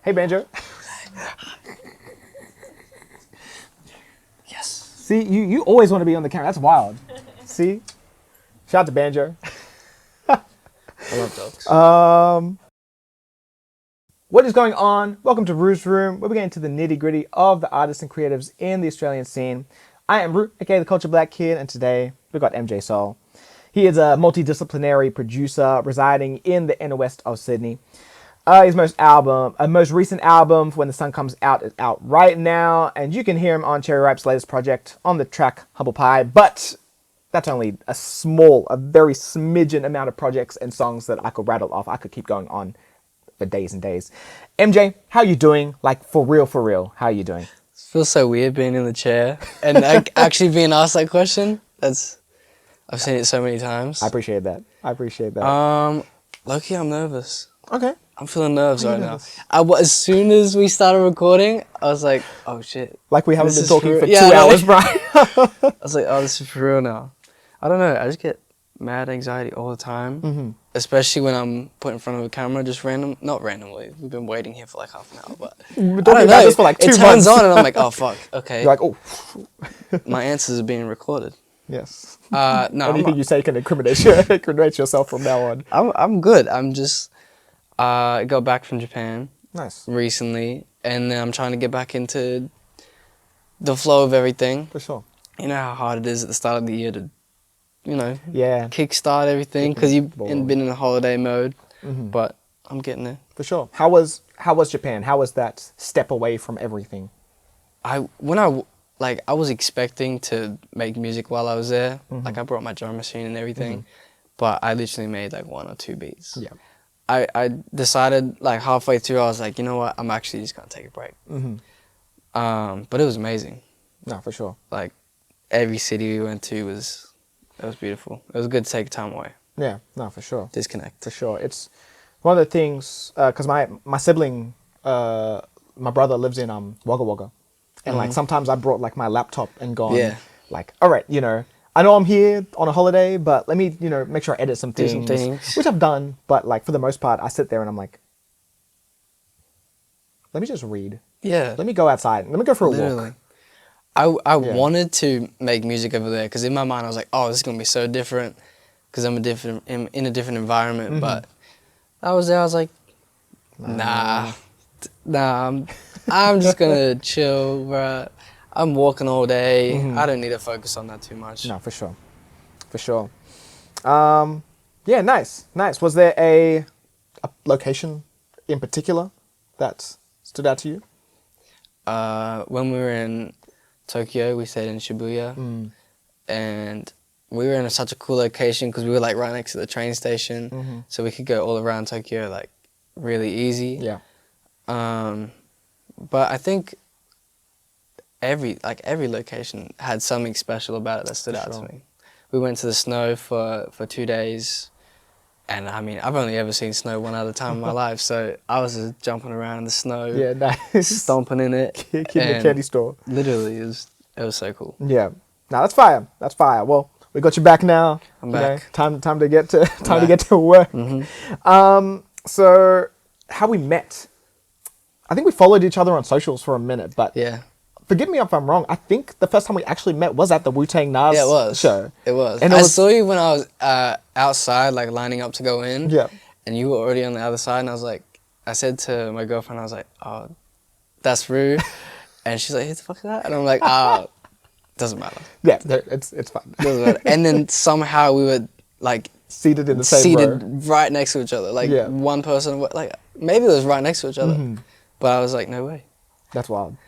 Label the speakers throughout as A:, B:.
A: Hey, Banjo.
B: Yes.
A: See, you always want to be on the camera. That's wild. See? Shout out to Banjo.
B: I love dogs.
A: What is going on? Welcome to Ruu S Room, where we get into the nitty-gritty of the artists and creatives in the Australian scene. I am Ruu, aka the Culture Black Kid, and today we've got Emjaysoul. He is a multidisciplinary producer residing in the inner west of Sydney. His most recent album, When the Sun Comes Out, is out right now, and you can hear him on Cherry Ripe's latest project on the track Humble Pie, but that's only a very smidgen amount of projects and songs that I could rattle off. I could keep going on for days and days. MJ, how you doing? Like, for real, how are you doing?
B: It feels so weird being in the chair and actually being asked that question. I've seen it so many times.
A: I appreciate that.
B: Low-key, I'm nervous.
A: Okay.
B: I'm feeling nerves right now. As soon as we started recording, I was like, oh shit.
A: Like we haven't been talking for 2
B: Yeah,
A: hours, right?
B: I was like, oh, this is for real now. I don't know, I just get mad anxiety all the time. Especially when I'm put in front of a camera, not randomly. We've been waiting here for like half an hour, but
A: We've been talking about this for like 2 months.
B: It turns on and I'm like, oh fuck, okay.
A: You're like, oh.
B: My answers are being recorded.
A: Yes.
B: No,
A: Anything you say can incriminate yourself from now on.
B: I'm good. I'm just got back from Japan.
A: Nice.
B: Recently, and then I'm trying to get back into the flow of everything.
A: For sure.
B: You know how hard it is at the start of the year to,
A: yeah,
B: kickstart everything because you've been in a holiday mode. But I'm getting there.
A: For sure. How was Japan? How was that step away from everything?
B: I was expecting to make music while I was there. Like I brought my drum machine and everything, but I literally made like 1 or 2 beats.
A: Yeah.
B: I decided like halfway through, I was like, you know what, I'm actually just gonna take a break. But it was amazing.
A: No, for sure.
B: Like every city we went to was beautiful. It was good to take time away.
A: Yeah, no, for sure.
B: Disconnect.
A: For sure. It's one of the things, because my sibling, my brother lives in Wagga Wagga. And like sometimes I brought like my laptop and gone, like, all right, I know I'm here on a holiday, but let me, make sure I edit some things, which I've done. But like for the most part, I sit there and I'm like, let me just read.
B: Yeah.
A: Let me go outside. Let me go for a walk.
B: I wanted to make music over there because in my mind I was like, oh, this is gonna be so different because I'm in a different environment. But I was there. I was like, nah. I'm just gonna chill, bro. I'm walking all day. I don't need to focus on that too much.
A: No, for sure. Yeah, nice. Was there a location in particular that stood out to you?
B: When we were in Tokyo, we stayed in Shibuya, and we were in such a cool location because we were like right next to the train station, so we could go all around Tokyo like really easy.
A: Yeah.
B: But I think every location had something special about it that stood out to me. We went to the snow for 2 days, and I mean, I've only ever seen snow one other time in my life, so I was just jumping around in the snow, stomping in it.
A: Kid in the candy store.
B: Literally, it was so cool.
A: Yeah. No, that's fire. Well, we got you back now.
B: I'm back.
A: Time to get to work. So how we met? I think we followed each other on socials for a minute, but
B: yeah.
A: Forgive me if I'm wrong. I think the first time we actually met was at the Wu-Tang Nas show.
B: It was.
A: And
B: I saw you when I was outside, like lining up to go in.
A: Yeah.
B: And you were already on the other side, and I said to my girlfriend, I was like, oh, that's Ruu. And she's like, who the fuck is that? And I'm like, doesn't matter.
A: Yeah, it's fine.
B: Doesn't matter. And then somehow we were like
A: seated in the same row.
B: Right next to each other. Like one person, like maybe it was right next to each other. But I was like, no way.
A: That's wild.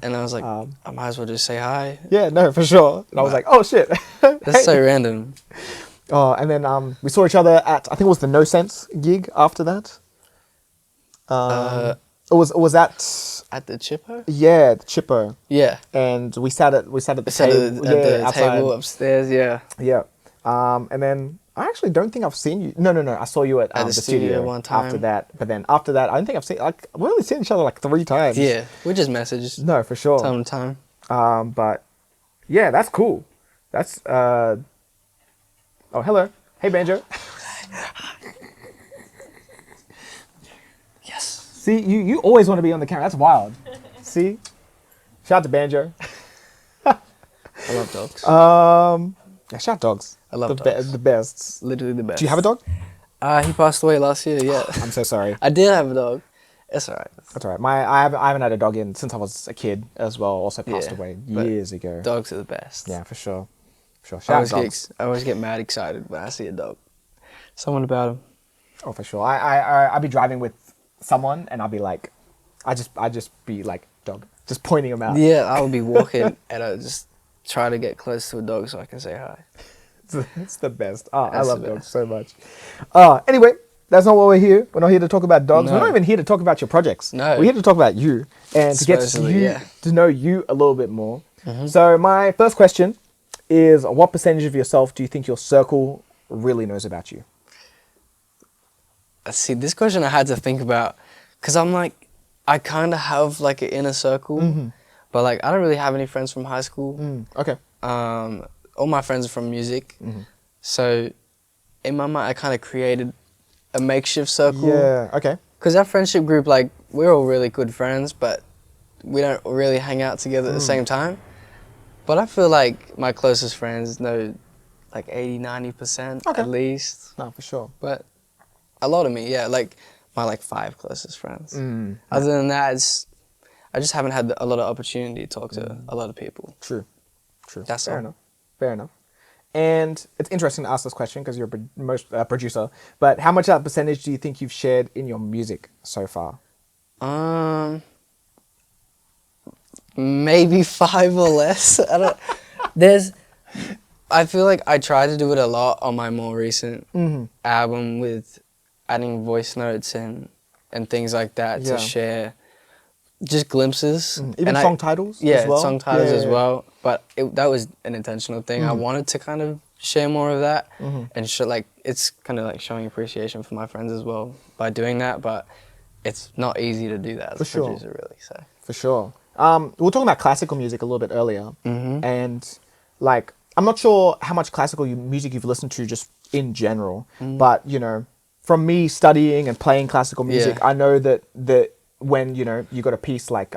A: And
B: I was like, I might as well just say hi.
A: Yeah, no, for sure. And I was like, oh shit.
B: That's so random.
A: Oh, and then we saw each other at, I think it was the No Sense gig after that. Was that
B: at the Chippo?
A: Yeah, the Chippo.
B: Yeah.
A: And we sat at the table.
B: At the table upstairs, yeah.
A: Yeah. And then I actually don't think I've seen you. No. I saw you at the studio
B: one time.
A: After that. But then after that, I don't think I've seen, we've only seen each other like 3 times.
B: Yeah, we just messaged.
A: No, for sure.
B: Time to time.
A: But yeah, that's cool. That's, oh, hello. Hey, Banjo.
B: Yes.
A: See, you always want to be on the camera. That's wild. See? Shout out to Banjo.
B: I love dogs.
A: Yeah, shout out dogs.
B: I love dogs.
A: The best.
B: Literally the best.
A: Do you have a dog?
B: He passed away last year, yeah.
A: I'm so sorry.
B: I did have a dog. It's alright.
A: That's all right. I haven't had a dog since I was a kid as well. Also passed
B: Yeah,
A: away
B: but
A: years ago.
B: Dogs are the best.
A: Yeah, for sure.
B: I
A: Shout out dogs.
B: always get mad excited when I see a dog. Someone about him.
A: Oh, for sure. I'll be driving with someone and I'll be like, I just be like, dog, just pointing them out.
B: Yeah, I would be walking and I just try to get close to a dog so I can say hi.
A: It's the best. Oh, I
B: That's
A: love
B: the
A: dogs
B: best.
A: so much. Anyway, that's not what we're here. We're not here to talk about dogs.
B: No.
A: We're not even here to talk about your projects.
B: No.
A: We're here to talk about you and to get
B: Supposedly, yeah.
A: to know you a little bit more. So my first question is, what percentage of yourself do you think your circle really knows about you?
B: See, this question I had to think about because I'm like, I kind of have like an inner circle, but like I don't really have any friends from high school.
A: Okay.
B: All my friends are from music, so in my mind I kind of created a makeshift circle.
A: Yeah. Okay.
B: Because our friendship group, like we're all really good friends, but we don't really hang out together at the same time. But I feel like my closest friends know like 80-90%
A: Okay.
B: at least.
A: No, for sure.
B: But a lot of me, yeah, like my like 5 closest friends. Other than that, I just haven't had a lot of opportunity to talk to a lot of people.
A: True.
B: That's
A: fair
B: all.
A: enough. Fair enough. And it's interesting to ask this question because you're a producer. But how much of that percentage do you think you've shared in your music so far?
B: Maybe 5 or less. I feel like I try to do it a lot on my more recent album with adding voice notes and things like that
A: Yeah.
B: to share just glimpses.
A: Even song titles
B: Yeah,
A: as well?
B: song titles as
A: Yeah.
B: well. But that was an intentional thing. I wanted to kind of share more of that and like it's kind of like showing appreciation for my friends as well by doing that. But it's not easy to do that as a producer, really. So
A: For sure. We were talking about classical music a little bit earlier, and like I'm not sure how much classical music you've listened to just in general, but you know, from me studying and playing classical music,
B: Yeah.
A: I know that when you got a piece like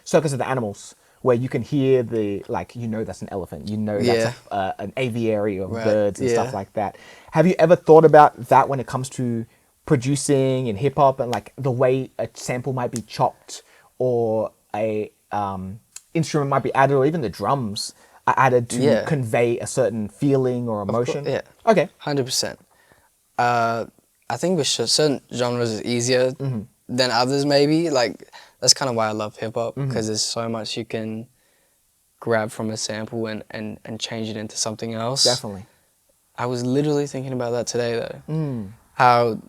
A: Circus of the Animals, where you can hear that's an elephant, that's an aviary of birds and stuff like that. Have you ever thought about that when it comes to producing in hip hop and like the way a sample might be chopped or a instrument might be added, or even the drums are added to convey a certain feeling or emotion?
B: yeah.
A: Okay.
B: 100%. I think with certain genres it's easier than others maybe. Like, that's kind of why I love hip-hop, because there's so much you can grab from a sample and change it into something else.
A: Definitely.
B: I was literally thinking about that today, though. How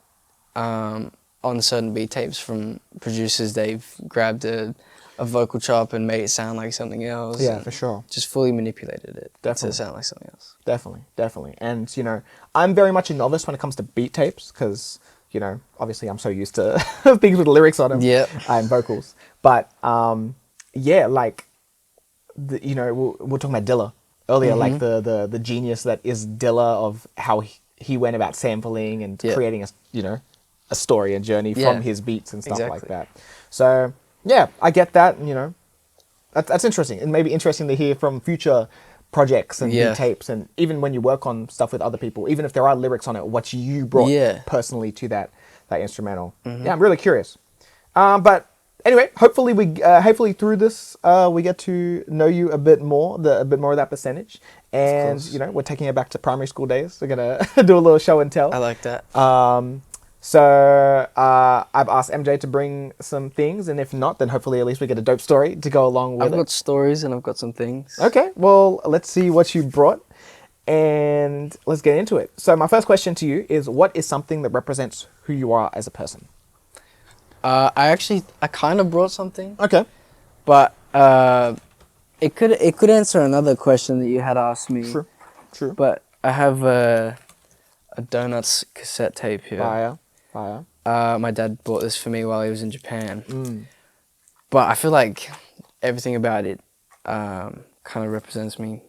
B: on certain beat tapes from producers, they've grabbed a vocal chop and made it sound like something else.
A: Yeah, for sure.
B: Just fully manipulated it
A: Definitely.
B: to sound like something else.
A: Definitely. And, I'm very much a novice when it comes to beat tapes because, obviously I'm so used to things with lyrics on them and vocals. But, like, we were talking about Dilla earlier, like the genius that is Dilla, of how he went about sampling and creating a story and journey from his beats and stuff like that. So, yeah, I get that. That's interesting. It may be interesting to hear from future projects and beat tapes, and even when you work on stuff with other people, even if there are lyrics on it, what you brought personally to that instrumental. Yeah, I'm really curious. But anyway, hopefully through this we get to know you a bit more, a bit more of that percentage, and we're taking it back to primary school days. We're gonna do a little show and tell.
B: I like that.
A: So I've asked MJ to bring some things, and if not, then hopefully at least we get a dope story to go along with
B: I've got stories and I've got some things.
A: Okay, well, let's see what you brought, and let's get into it. So my first question to you is, what is something that represents who you are as a person?
B: I kind of brought something.
A: Okay.
B: But it could answer another question that you had asked me.
A: True.
B: But I have a Donuts cassette tape here.
A: Fire.
B: My dad bought this for me while he was in Japan. But I feel like everything about it kind of represents me.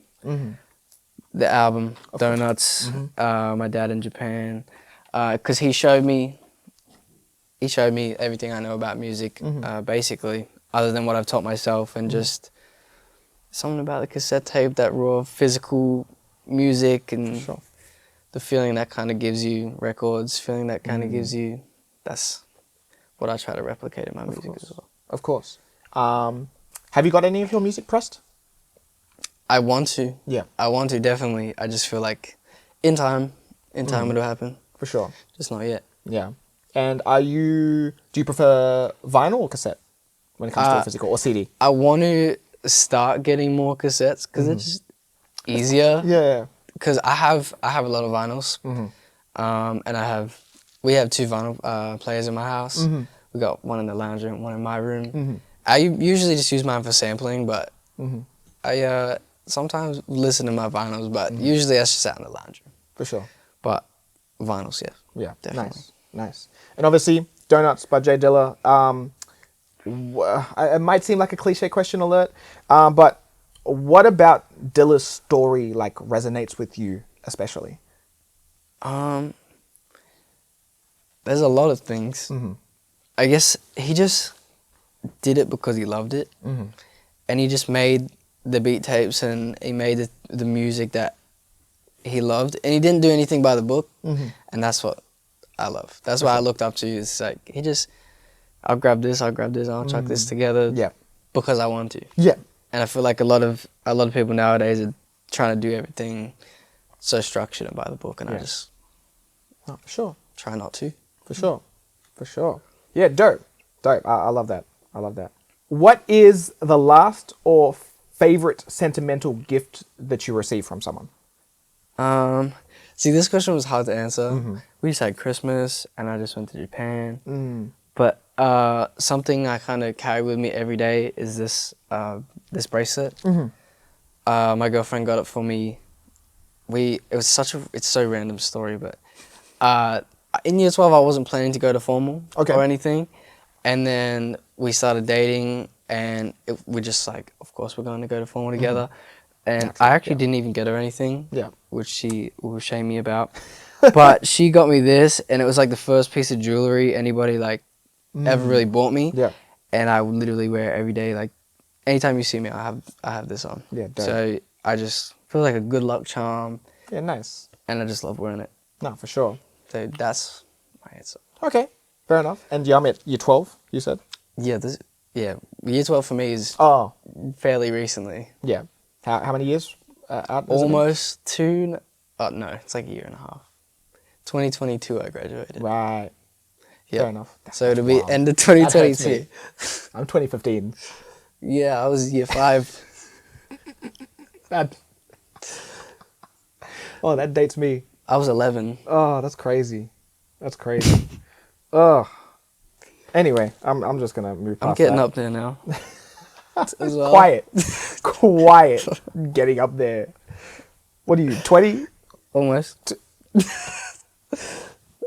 B: The album, Donuts, my dad in Japan. Because he showed me he showed me everything I know about music, basically, other than what I've taught myself, and just something about the cassette tape, that raw physical music, and the feeling that kind of gives you, records, feeling that kind of gives you, that's what I try to replicate in my music as well.
A: Of course. Have you got any of your music pressed?
B: I want to.
A: Yeah.
B: I want to, definitely. I just feel like in time it'll happen.
A: For sure.
B: Just not yet.
A: Yeah. And do you prefer vinyl or cassette when it comes to a physical, or CD?
B: I want to start getting more cassettes because it's just easier.
A: Yeah.
B: Because I have a lot of vinyls, and we have 2 vinyl players in my house. We got one in the lounge room, one in my room. I usually just use mine for sampling, but I sometimes listen to my vinyls, but usually that's just out in the lounge room.
A: For sure.
B: But vinyls, yeah.
A: Yeah,
B: definitely.
A: Nice. And obviously, Donuts by Jay Dilla. It might seem like a cliche question alert, but what about Dilla's story like resonates with you especially?
B: There's a lot of things. I guess he just did it because he loved it, and he just made the beat tapes, and he made the music that he loved, and he didn't do anything by the book, and that's what I love. That's what I looked up to. It's like I'll grab this, I'll chuck this together, because I want to.
A: Yeah.
B: And I feel like a lot of people nowadays are trying to do everything so structured and by the book, and I just
A: for sure
B: try not to.
A: For sure. Yeah, dope. I love that. What is the last or favorite sentimental gift that you received from someone?
B: See, this question was hard to answer. We just had Christmas, and I just went to Japan. But something I kind of carry with me every day is this bracelet. My girlfriend got it for me. It's so random story, but in year 12 I wasn't planning to go to formal or anything, and then we started dating, and we just like, of course we're going to go to formal together. And I actually didn't even get her anything, which she will shame me about. But she got me this, and it was like the first piece of jewelry anybody like ever really bought me. Yeah. And I would literally wear it every day. Like anytime you see me, I have this on. Yeah. Dope. So I just feel like a good luck charm. Yeah, nice. And I just love wearing it. No, for sure. So that's my answer. Okay, fair enough. And I'm at year 12, you said? Yeah, year 12 for me is fairly recently. Yeah. How many years out? Almost 2. No, it's like a year and a half. 2022 I graduated. Right. Yep. Fair enough. So it'll be end of 2022. I'm 2015. Yeah, I was year 5. That dates me. I was 11. Oh, that's crazy. Anyway, I'm just gonna move past that. I'm getting up there now. As well. Quiet. Getting up there. What are you, 20? Almost.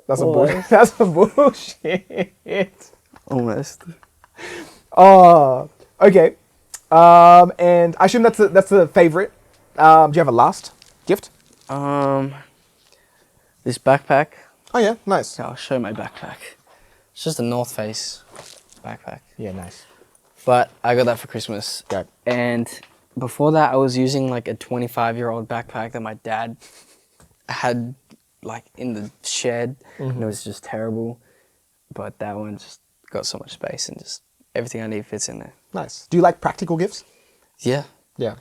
B: That's a bullshit. Almost. Oh, okay. And I assume that's the favorite. Do you have a last gift? This backpack. Oh yeah, nice. Yeah, I'll show you my backpack. It's just a North Face backpack. Yeah, nice. But I got that for Christmas. Okay. And before that, I was using like a 25-year-old backpack that my dad had like in the shed, and it was just terrible. But that one just got so much space, and just everything I need fits in there. Nice. Do you like practical gifts? Yeah. Yeah.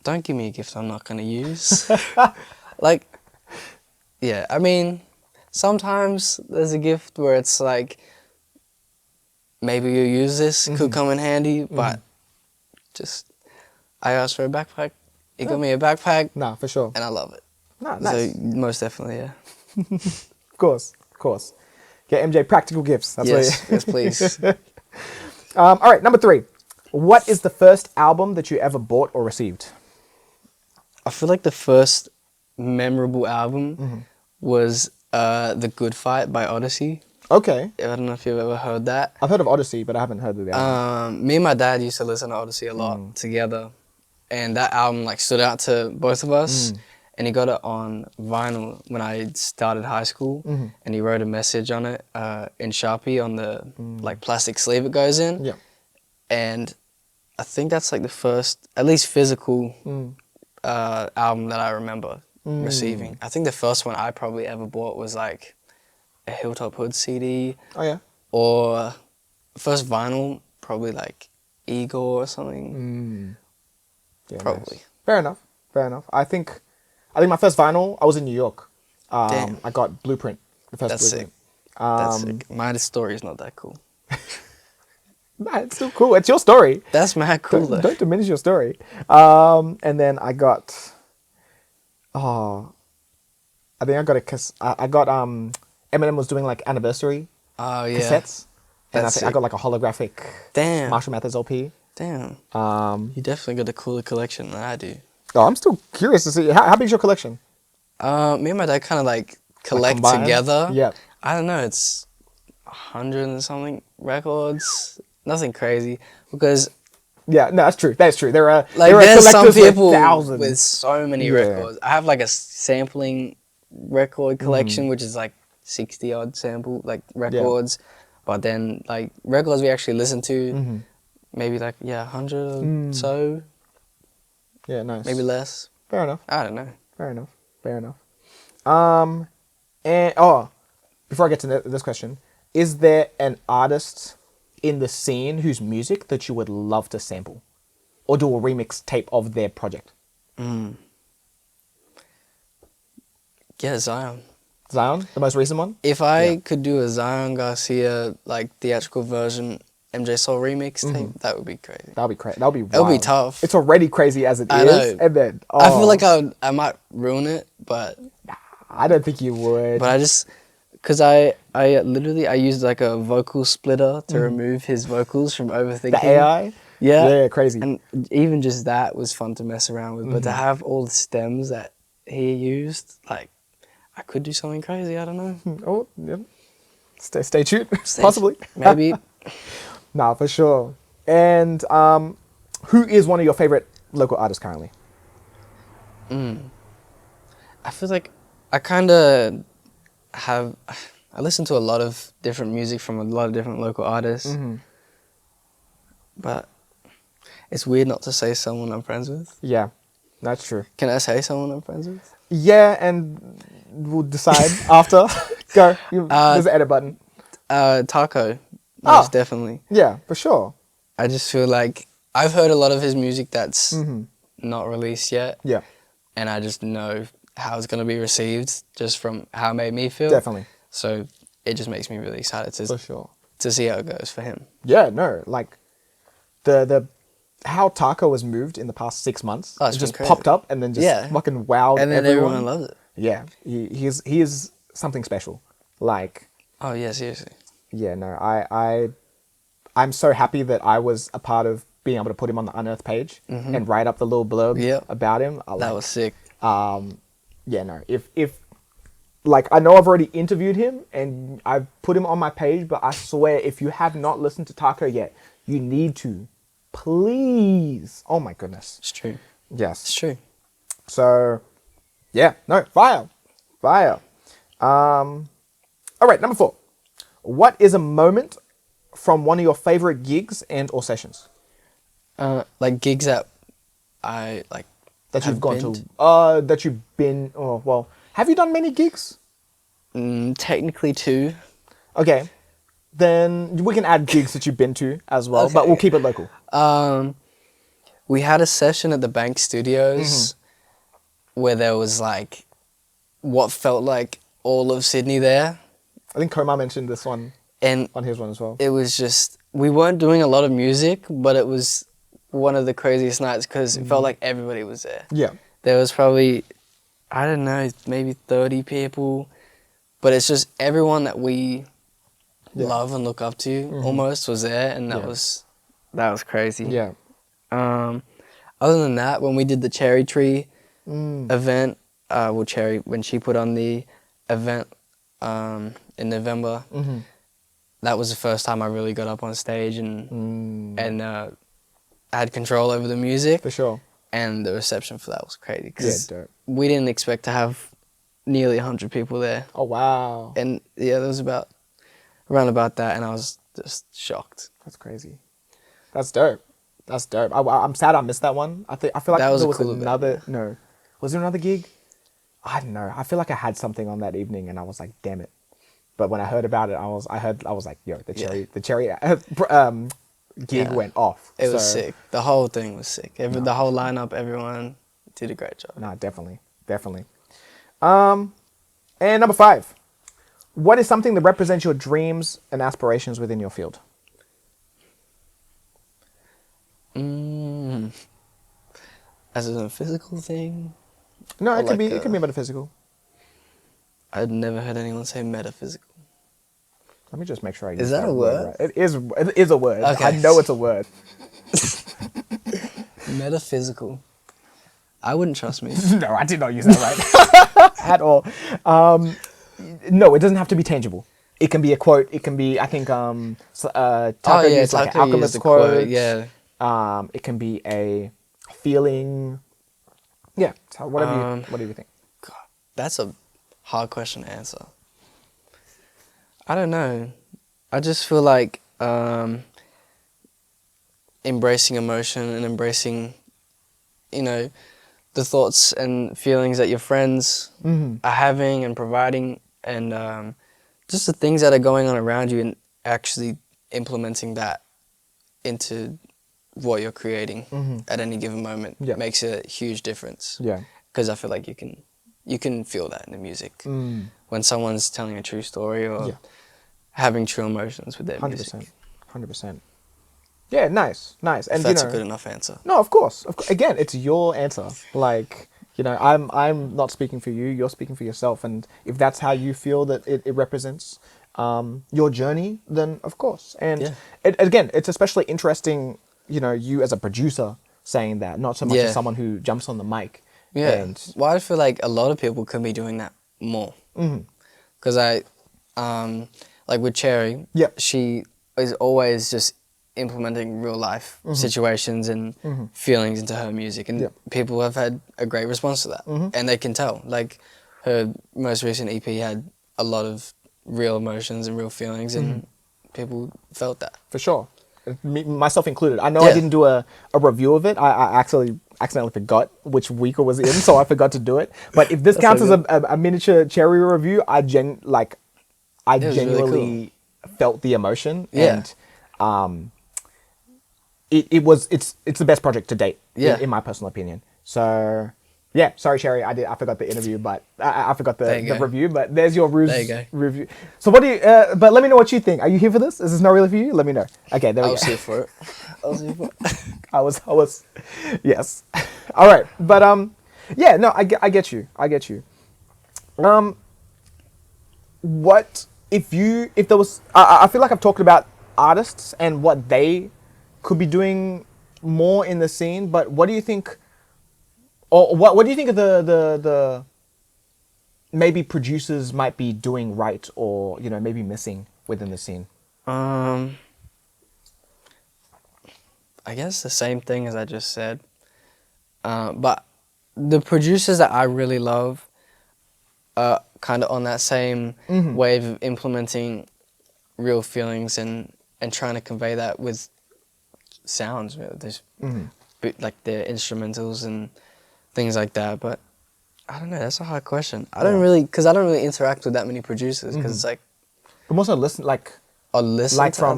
B: Don't give me a gift I'm not gonna use. Yeah, I mean, sometimes there's a gift where it's like, maybe you'll use this, could come in handy, but I asked for a backpack, he got me a backpack. Nah, for sure. And I love it. Nah, nice. So, most definitely, yeah. Of course. Get MJ practical gifts. That's yes, please. All right, number 3. What is the first album that you ever bought or received? I feel like the first memorable album was The Good Fight by Odyssey. Okay. I don't know if you've ever heard that. I've heard of Odyssey, but I haven't heard of the album. Me and my dad used to listen to Odyssey a lot together, and that album like stood out to both of us. and he got it on vinyl when I started high school, and he wrote a message on it in Sharpie on the like plastic sleeve it goes in.
A: Yeah.
B: And I think that's like the first, at least physical album that I remember receiving. I think the first one I probably ever bought was like a Hilltop Hood CD.
A: Oh yeah.
B: Or first vinyl, probably like Igor or something.
A: Yeah,
B: Probably.
A: nice. Fair enough. Fair enough. I think my first vinyl, I was in New York.
B: Damn.
A: I got Blueprint. The first
B: That's
A: Blueprint.
B: sick. That's sick. My story is not that cool.
A: Nah, it's still cool. It's your story.
B: That's mad cool
A: Don't,
B: though.
A: don't diminish your story. And then I got, I think I got I got Eminem was doing like anniversary
B: Oh yeah.
A: cassettes, and
B: That's
A: I think I got like a holographic
B: Damn.
A: Marshall Mathers LP.
B: Damn. You definitely got a cooler collection than I do.
A: Oh, I'm still curious to see how big's your collection?
B: Me and my dad kind of like collect
A: combined?
B: together.
A: Yeah.
B: I don't know. It's 100 and something records. Nothing crazy because
A: Yeah, no, that's true. That's true. There are
B: like
A: there are
B: there's some
A: collectors
B: people
A: with thousands.
B: with so many
A: Yeah.
B: records. I have like a sampling record collection, which is like 60 odd sample like records, but then like records we actually listen to, maybe like 100 or so,
A: Yeah, nice.
B: maybe less.
A: Fair enough.
B: I don't know.
A: Fair enough. Fair enough. And before I get to this question, is there an artist in the scene whose music that you would love to sample, or do a remix tape of their project?
B: Yeah, Zion.
A: Zion, the most recent one.
B: If I could do a Zion Garcia like theatrical version Emjaysoul remix tape, that would be crazy.
A: That'll be crazy. That'll be wild.
B: It'll be tough.
A: It's already crazy as it
B: I
A: is,
B: know.
A: and then
B: I feel like I might ruin it, but
A: I don't think you would.
B: I just because I literally I used like a vocal splitter to remove his vocals from overthinking.
A: The AI.
B: Yeah,
A: crazy.
B: And even just that was fun to mess around with. But to have all the stems that he used, like I could do something crazy. I don't know.
A: Oh, yeah. Stay tuned. Possibly.
B: Maybe.
A: Nah, for sure. And who is one of your favorite local artists currently?
B: I feel like I kind of have. I listen to a lot of different music from a lot of different local artists, but it's weird not to say someone I'm friends with.
A: Yeah, that's true.
B: Can I say someone I'm friends with?
A: Yeah, and we'll decide after. Go. There's an edit button.
B: Taco, most definitely.
A: Yeah, for sure.
B: I just feel like I've heard a lot of his music that's not released yet.
A: Yeah.
B: And I just know how it's going to be received just from how it made me feel.
A: Definitely.
B: So it just makes me really excited
A: For sure.
B: to see how it goes for him.
A: Yeah, no, like the how Taco was moved in the past 6 months.
B: Oh, it's
A: it just
B: been crazy.
A: popped up and then just fucking wowed
B: and then everyone loves it.
A: Yeah, he is something special. Like,
B: Oh yeah, seriously.
A: yeah, no, I'm so happy that I was a part of being able to put him on the Unearthed page and write up the little blurb about him.
B: That was sick.
A: Yeah, no, if like, I know I've already interviewed him and I've put him on my page, but I swear if you have not listened to Taco yet, you need to. Please. Oh my goodness.
B: It's true.
A: Yes.
B: It's true.
A: So, yeah, no, fire. All right, number 4. What is a moment from one of your favorite gigs and or sessions
B: Like gigs that I like
A: that you've
B: have
A: gone
B: been
A: to? That you've been. Oh well, have you done many gigs?
B: Technically 2.
A: Okay, then we can add gigs that you've been to as well, but we'll keep it local.
B: We had a session at the Bank Studios where there was like what felt like all of Sydney there.
A: I think Komar mentioned this one
B: And
A: on his one as well.
B: it was just, we weren't doing a lot of music, but it was one of the craziest nights because it felt like everybody was there.
A: Yeah.
B: There was probably, I don't know, maybe 30 people, but it's just everyone that we love and look up to almost was there, and that was crazy.
A: Yeah.
B: Other than that, when we did the Cherry Tree event, Cherry, when she put on the event in November, that was the first time I really got up on stage and had control over the music.
A: For sure.
B: and the reception for that was crazy
A: Yeah,
B: because
A: dope.
B: we didn't expect to have nearly 100 people there.
A: Oh, wow.
B: And yeah, there was around about that, and I was just shocked.
A: That's crazy. That's dope. That's dope. I'm sad I missed that one. I feel like
B: That was
A: there
B: a
A: was
B: cool event,
A: another.
B: yeah.
A: No, was there another gig? I don't know. I feel like I had something on that evening, and I was like, damn it. But when I heard about it, I was like, yo, the cherry gig
B: Yeah.
A: went off.
B: It was sick. The whole thing was sick. The whole lineup, everyone did a great job.
A: No, definitely. And number 5, what is something that represents your dreams and aspirations within your field?
B: As a physical thing,
A: No,
B: or
A: it could
B: like
A: be metaphysical.
B: I'd never heard anyone say metaphysical.
A: Let me just make sure I use
B: Is that a word?
A: right. It is a word.
B: Okay.
A: I know it's a word.
B: Metaphysical. I wouldn't trust me.
A: No, I did not use that right at all. No, it doesn't have to be tangible. It can be a quote. It can be, I think, Taco used like an alchemist
B: used
A: quote.
B: Yeah.
A: It can be a feeling. Yeah, so whatever you think.
B: God, that's a hard question to answer. I don't know. I just feel like embracing emotion and embracing, the thoughts and feelings that your friends are having and providing, and just the things that are going on around you, and actually implementing that into what you're creating at any given moment makes a huge difference.
A: Yeah.
B: Because I feel like you can feel that in the music when someone's telling a true story or having true emotions with their
A: 100%.
B: music.
A: 100%. Yeah, nice. And
B: If that's a good enough answer.
A: No, of course. Again, it's your answer. Like, I'm not speaking for you. You're speaking for yourself. And if that's how you feel that it represents your journey, then of course. And again, it's especially interesting, you as a producer saying that, not so much as someone who jumps on the mic.
B: Yeah.
A: And
B: Well, I feel like a lot of people could be doing that more. Because like with Cherry, she is always just implementing real life situations and feelings into her music, and people have had a great response to that, and they can tell. Like her most recent EP had a lot of real emotions and real feelings, and people felt that.
A: For sure. Myself included. I know I didn't do a review of it. I accidentally forgot which week it was in, so I forgot to do it. But if this counts as a miniature Cherry review, I genuinely
B: really
A: felt the emotion, and it's the best project to date, in my personal opinion. So yeah, sorry Cherry, I forgot the interview, but I forgot the review. But there's your Ruu review. So what do you? But let me know what you think. Are you here for this? Is this not really for you? Let me know. Okay, there we go.
B: I was here for it.
A: I was, yes. All right, but yeah, no, I get you. What if there was? I feel like I've talked about artists and what they could be doing more in the scene, but what do you think? Or what do you think of the maybe producers might be doing right, or maybe missing within the scene?
B: I guess the same thing as I just said. But the producers that I really love are kind of on that same wave of implementing real feelings and trying to convey that with sounds. There's like their instrumentals and things like that. But I don't know. That's a hard question. I don't really interact with that many producers because it's like.
A: But also listen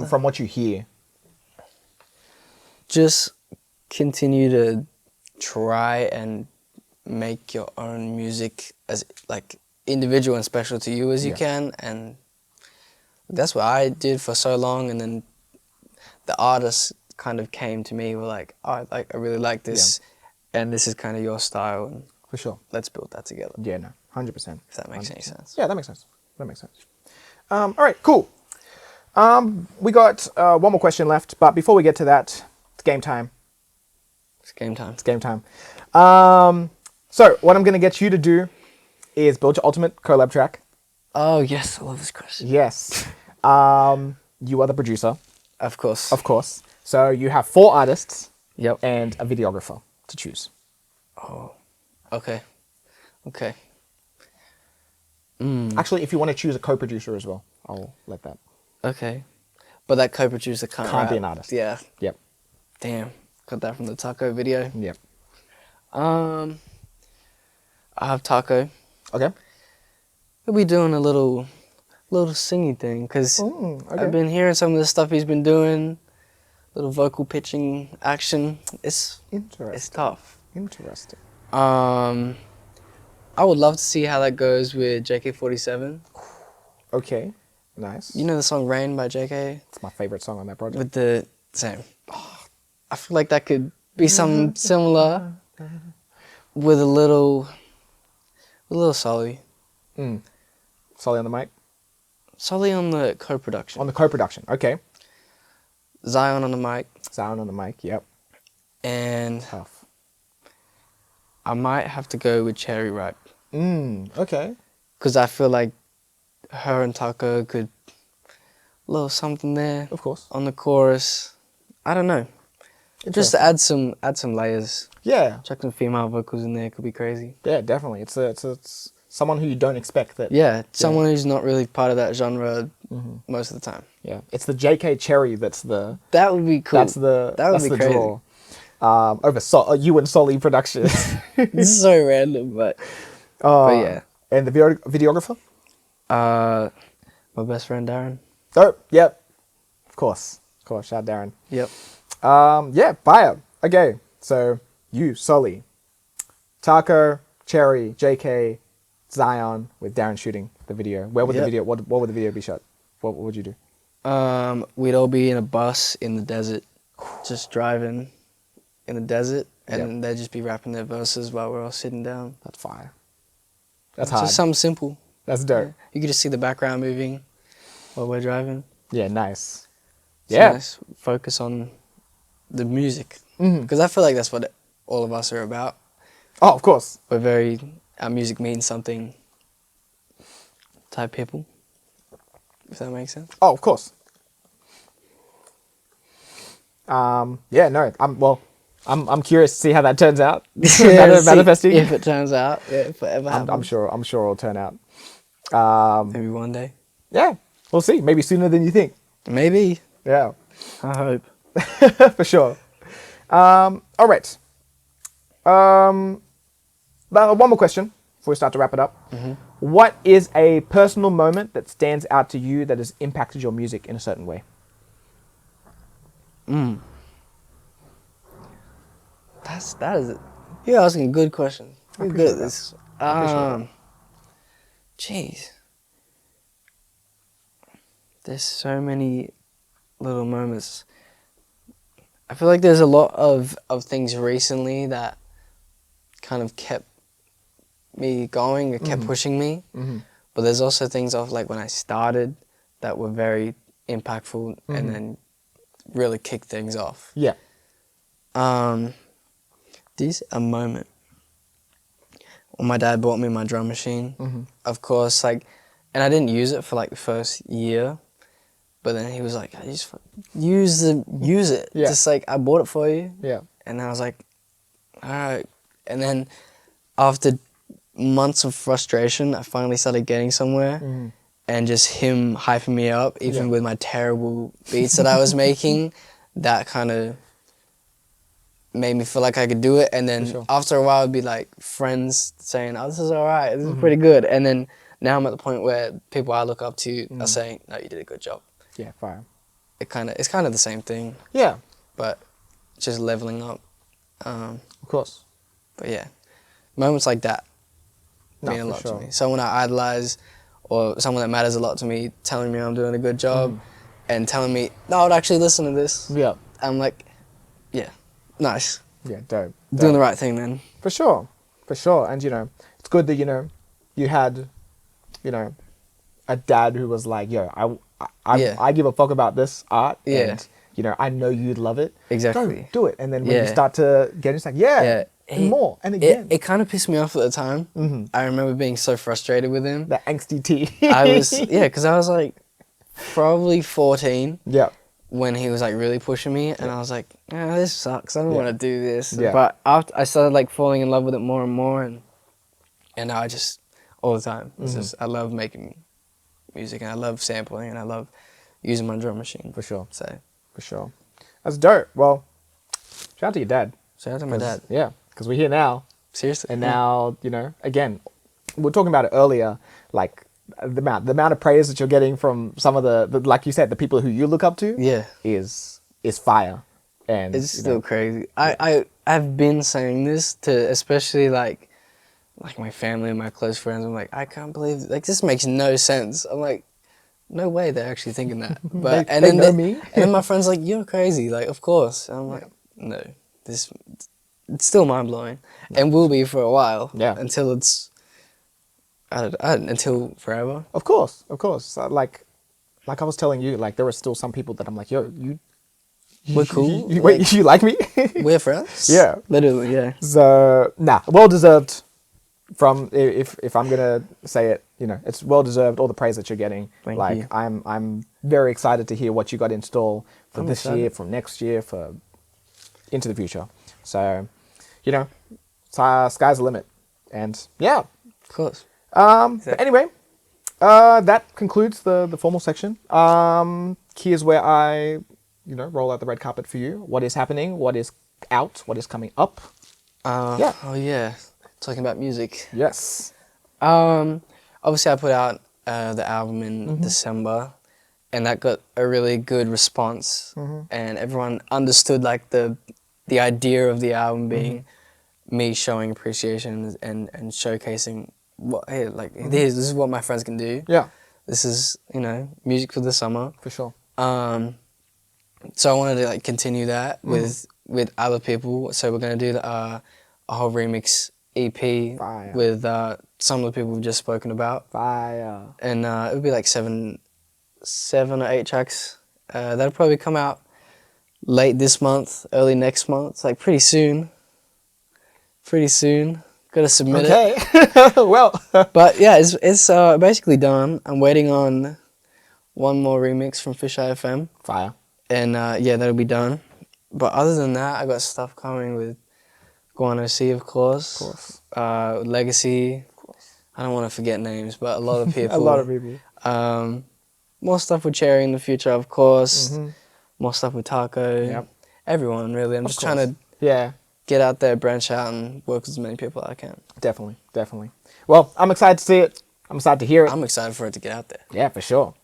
A: from what you hear.
B: Just continue to try and make your own music as like individual and special to you as you can, and that's what I did for so long. And then the artists kind of came to me, were like, "Oh, I really like this, and this is kind of your style." And
A: for sure,
B: let's build that together.
A: Yeah, no, 100%.
B: If that makes any sense.
A: Yeah, that makes sense. All right, cool. We got one more question left, but before we get to that, it's game time. So what I'm going to get you to do is build your ultimate collab track.
B: Oh, yes. I love this question.
A: Yes. You are the producer.
B: Of course.
A: So you have 4 artists
B: and
A: a videographer to choose.
B: Oh, okay. Okay.
A: Actually, if you want to choose a co-producer as well, I'll let that.
B: Okay. But that co-producer can't
A: Be
B: rap.
A: an artist.
B: Yeah.
A: Yep.
B: Damn. Got that from the Taco video.
A: Yep.
B: I have Taco.
A: Okay.
B: He'll be doing a little singing thing because
A: Okay.
B: I've been hearing some of the stuff he's been doing. Little vocal pitching action. It's tough.
A: Interesting.
B: I would love to see how that goes with JK47.
A: Okay. Nice.
B: You know the song Rain by JK?
A: It's my favorite song on that project.
B: With the same. I feel like that could be something similar with a little Sully.
A: Sully on the mic?
B: Sully on the co-production.
A: On the co-production, okay.
B: Zion on the mic.
A: Zion on the mic, yep.
B: And
A: Tough.
B: I might have to go with Cherry Ripe.
A: Okay.
B: Because I feel like her and Taco could little something there.
A: Of course.
B: On the chorus. I don't know. Just to add some layers.
A: Yeah.
B: Chuck some female vocals in there could be crazy.
A: Yeah, definitely. It's someone who you don't expect that.
B: Yeah, someone who's not really part of that genre most of the time.
A: Yeah. It's the JK Cherry that's the...
B: That would be cool.
A: That would be
B: crazy.
A: draw. Over you and Sully Productions.
B: This is so random, but yeah.
A: And the videographer?
B: My best friend Darren.
A: Oh, yep. Of course. Shout out Darren.
B: Yep.
A: Yeah, fire. Okay, so you, Sully, Taco, Cherry, JK, Zion, with Darren shooting the video. Where would the video? What would the video be shot? What would you do?
B: We'd all be in a bus in the desert, just driving in the desert, and they'd just be rapping their verses while we're all sitting down.
A: That's fire. That's hard.
B: Just something simple.
A: That's dope.
B: Yeah. You could just see the background moving while we're driving.
A: Yeah, nice.
B: So
A: yeah.
B: Nice. Focus on the music. Because I feel like that's what all of us are about.
A: Oh, of course.
B: Our music means something type people. If that makes sense.
A: Oh, of course. Yeah, no. I'm curious to see how that turns out. Manifesting.
B: If it turns out, if it ever happens.
A: I'm sure it'll turn out.
B: Maybe one day.
A: Yeah, we'll see. Maybe sooner than you think.
B: Maybe.
A: Yeah.
B: I hope.
A: For sure. All right. One more question before we start to wrap it up. What is a personal moment that stands out to you that has impacted your music in a certain way?
B: That is it. You're asking a good question. You're good at this. Jeez. There's so many little moments. I feel like there's a lot of things recently that kind of kept me going, it kept pushing me. But there's also things of like when I started that were very impactful and then really kicked things off.
A: Yeah.
B: There's a moment when my dad bought me my drum machine. Of course, like, and I didn't use it for like the first year. But then he was like, use it.
A: Yeah.
B: Just like, I bought it for you.
A: Yeah.
B: And I was like, all right. And then after months of frustration, I finally started getting somewhere. And just him hyping me up, even with my terrible beats that I was making, that kind of made me feel like I could do it. And then after a while, it'd be like friends saying, oh, this is all right. This is pretty good. And then now I'm at the point where people I look up to are saying, no, you did a good job.
A: Yeah, fire.
B: It's kind of the same thing.
A: Yeah.
B: But just leveling up.
A: Of course.
B: But yeah, moments like that mean a lot to me. Someone I idolize or someone that matters a lot to me telling me I'm doing a good job and telling me, no, I'd actually listen to this. Yeah. I'm like, yeah, nice.
A: Yeah, dope.
B: Doing the right thing, man.
A: For sure. And, it's good that, you had, a dad who was like, yo, I give a fuck about this art.
B: Yeah.
A: And, I know you'd love it.
B: Exactly.
A: Go do it. And then when you start to get it, it's like, and more. And again.
B: It kind of pissed me off at the time. I remember being so frustrated with him.
A: That angsty tea.
B: Because I was like probably 14.
A: Yeah.
B: when he was like really pushing me, and I was like, oh, this sucks. I don't want to do this.
A: Yeah.
B: But after I started like falling in love with it more and more, and now I just all the time. It's just I love making music, and I love sampling, and I love using my drum machine.
A: For sure.
B: So
A: For sure. That's dope. Well, shout out to your dad.
B: shout out to my dad.
A: Yeah, because we're here now.
B: Seriously.
A: And now, you know, again, we were talking about it earlier, like the amount of praise that you're getting from some of the like you said, the people who you look up to
B: Yeah.
A: is fire. And
B: It's still crazy. I've been saying this to especially like my family and my close friends. I'm like, I can't believe like this makes no sense. I'm like, no way they're actually thinking that. But
A: they know me.
B: and then my friend's like, you're crazy. Like, of course. And I'm like, no, it's still mind blowing, and will be for a while.
A: Yeah.
B: Until it's until forever.
A: Of course. So, like I was telling you, like there are still some people that I'm like, yo,
B: We're cool.
A: wait, you like me?
B: We're friends.
A: Yeah.
B: Literally, yeah.
A: So well deserved. From if I'm gonna say it, you know, it's well deserved. All the praise that you're getting.
B: Thank you.
A: I'm very excited to hear what you got in store for this
B: excited.
A: year, from next year, for into the future. So, you know, sky's the limit, and yeah.
B: Of course.
A: But anyway, that concludes the formal section. Here's where I, you know, roll out the red carpet for you. What is happening? What is out? What is coming up? Yeah.
B: Oh yeah. Talking about music.
A: Yes.
B: Obviously I put out the album in December, and that got a really good response, and everyone understood like the idea of the album being me showing appreciation and showcasing what, hey, like this is what my friends can do.
A: Yeah.
B: This is, you know, music for the summer.
A: For sure.
B: So I wanted to like continue that with other people. So we're gonna do a whole remix EP
A: Fire.
B: with some of the people we've just spoken about.
A: Fire.
B: And it would be like seven or 8 tracks. That'll probably come out late this month, early next month, like pretty soon. Gotta submit it.
A: Well.
B: But yeah, it's basically done. I'm waiting on one more remix from Fisheye FM.
A: Fire.
B: And yeah, that'll be done. But other than that, I got stuff coming with Guano C, of course.
A: Of course.
B: Legacy. Of course. I don't want to forget names, but a lot of people.
A: A lot of people.
B: More stuff with Cherry in the future, of course. More stuff with Taco.
A: Yep.
B: Everyone, really. I'm just trying to get out there, branch out, and work with as many people as I can.
A: Definitely. Well, I'm excited to see it. I'm excited to hear it.
B: I'm excited for it to get out there.
A: Yeah, for sure.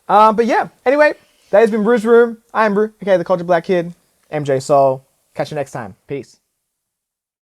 A: But yeah, anyway, that has been Ruu S Room. I'm Ruu, okay, the Culture Black Kid. Emjaysoul. Catch you next time. Peace.